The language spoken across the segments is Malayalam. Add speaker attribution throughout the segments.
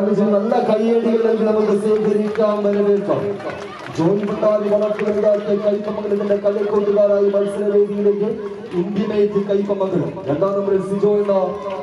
Speaker 1: നല്ല കയ്യടികളിൽ നമുക്ക് സ്വീകരിക്കാൻ വരവേൽക്കാം. ജോയി മുട്ടാരി വളർത്തുവലുതാക്കിയ കൈപ്പമംഗലത്തിന്റെ കളിക്കൂട്ടുകാരായി മത്സരവേദിയിലേക്ക് ഇന്റിമേറ്റ് കൈപ്പമംഗലം 2ാം നമ്പറിൽ സിജോ എന്ന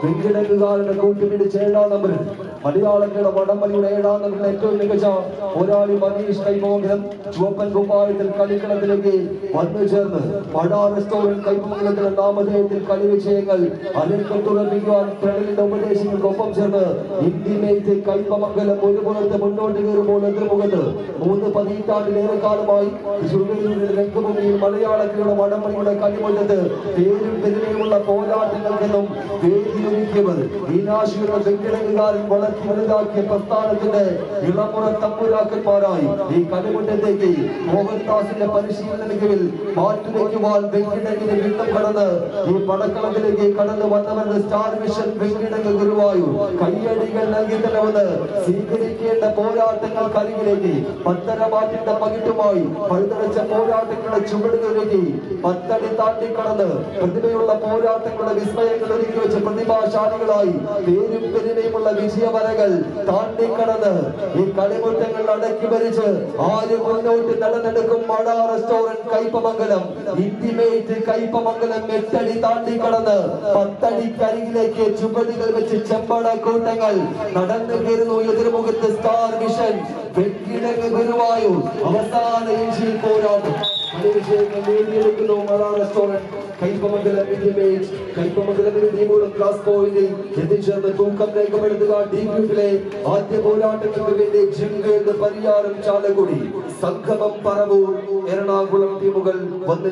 Speaker 1: വെങ്കിടക്കുകാരന്റെ കൂട്ടുപിടിച്ച് 7ാം നമ്പറിൽ മലയാളങ്ങളുടെ വടംവലിയുടെ 7ാം നമ്പറിൽ ഏറ്റവും മികച്ച പോരാളി മനീഷ് കൈപ്പമംഗലം ചുവപ്പൻ കുപ്പായത്തിൽ കളിക്കളത്തിലേക്ക് വന്നു ചേർന്ന് മഴ റെസ്റ്റോറന്റ് കൈപ്പമംഗലത്തിന്റെ നാമധേയത്തിൽ കളി വിജയങ്ങൾ അനിൽക്കുറപ്പിക്കുവാൻ പ്രണലിന്റെ ഉപദേശങ്ങൾക്കൊപ്പം ചേർന്ന് ഇന്റിമേറ്റ് കൈപ്പമംഗലം ഒരു പുറത്ത് മുന്നോട്ട് കയറുമ്പോൾ എതിർമുഖത്ത് 3 പതിറ്റാണ്ടിലേറെ കാലമായി രംഗഭൂമിയിൽ മലയാളത്തിലുള്ള വടംവലിയുടെ കളിമുറ്റത്ത് പേരും പെരുമയുമുള്ള പോരാട്ടങ്ങൾക്കെന്നും വേദിയൊരുക്കിയവർ ഈനാശിയുടെ വെങ്കിടകുകാരൻ വളർത്തി വലുതാക്കിയ പ്രസ്ഥാനത്തിന്റെ ഇളമുറ തമ്പുരാക്കന്മാരായി ഈ കളിമുറ്റത്തേക്ക് മോഹൻദാസിന്റെ പരിശീലന മികവിൽ മാറ്റുവയ്ക്കുവാൻ വെങ്കിടകിന് വിട്ടം കടന്ന് ഈ പടക്കളത്തിലേക്ക് കടന്നു വന്നവരുടെ സ്റ്റാർ മിഷൻ വെങ്കിടക ഗുരുവായൂർ കയ്യടികൾ നൽകി തലവന്ന് സ്വീകരിക്കേണ്ട പോരാട്ടങ്ങൾ കരികിലേക്ക് പത്തരമാറ്റിന്റെ പകിട്ടുമായി പഴുതടച്ച പോരാട്ടങ്ങളുടെ ചുവടുകളിലേക്ക് 10 അടി താണ്ടിക്കടന്ന് പ്രതിഭയുള്ള പോരാട്ടങ്ങളുടെ വിസ്മയങ്ങൾ ഒരുക്കി വെച്ച പ്രതിഭാശാലികളായി പേരും പെരുമയുമുള്ള വിജയവരകൾ താണ്ടിക്കടന്ന് ഈ കളിമുറ്റങ്ങൾ അടക്കി ഭരിച്ച് ആര് മുന്നോട്ട് നടന്നെടുക്കും മഴ റെസ്റ്റോറന്റ് കൈപ്പമംഗലം ഇന്റിമേറ്റ് കൈപ്പമംഗലം 8 അടി താണ്ടിക്കടന്ന് 10 അടിക്കരികിലേക്ക് ചുവടുകൾ വെച്ച് ചെമ്പട കൂട്ടങ്ങൾ നടന്നു കയറുന്നു എതിർമുഖത്ത് സ്റ്റാർ മിഷൻ വെങ്കിടക ഗുരുവായൂർ അവസാന ഇഞ്ചിൽ പോരാട്ടം കളിവിജയങ്ങൾ നേടിയെടുക്കുന്നു മഴ റെസ്റ്റോറന്റ് കൈപ്പമംഗലം ഇന്റിമേറ്റ് കൈപ്പമംഗലത്തിന്റെ ടീമുകളും ക്ലാസ് പോയിന്റിൽ എത്തിച്ചേർന്ന് തൂക്കം രേഖപ്പെടുത്തുക. ഡി ഗ്രൂപ്പിലെ ആദ്യ പോരാട്ടങ്ങൾക്ക് വേണ്ടി ജിംഗേൽ പരിയാരം ചാലക്കുടി സംഗമം പറവൂർ എറണാകുളം ടീമുകൾ വന്ന്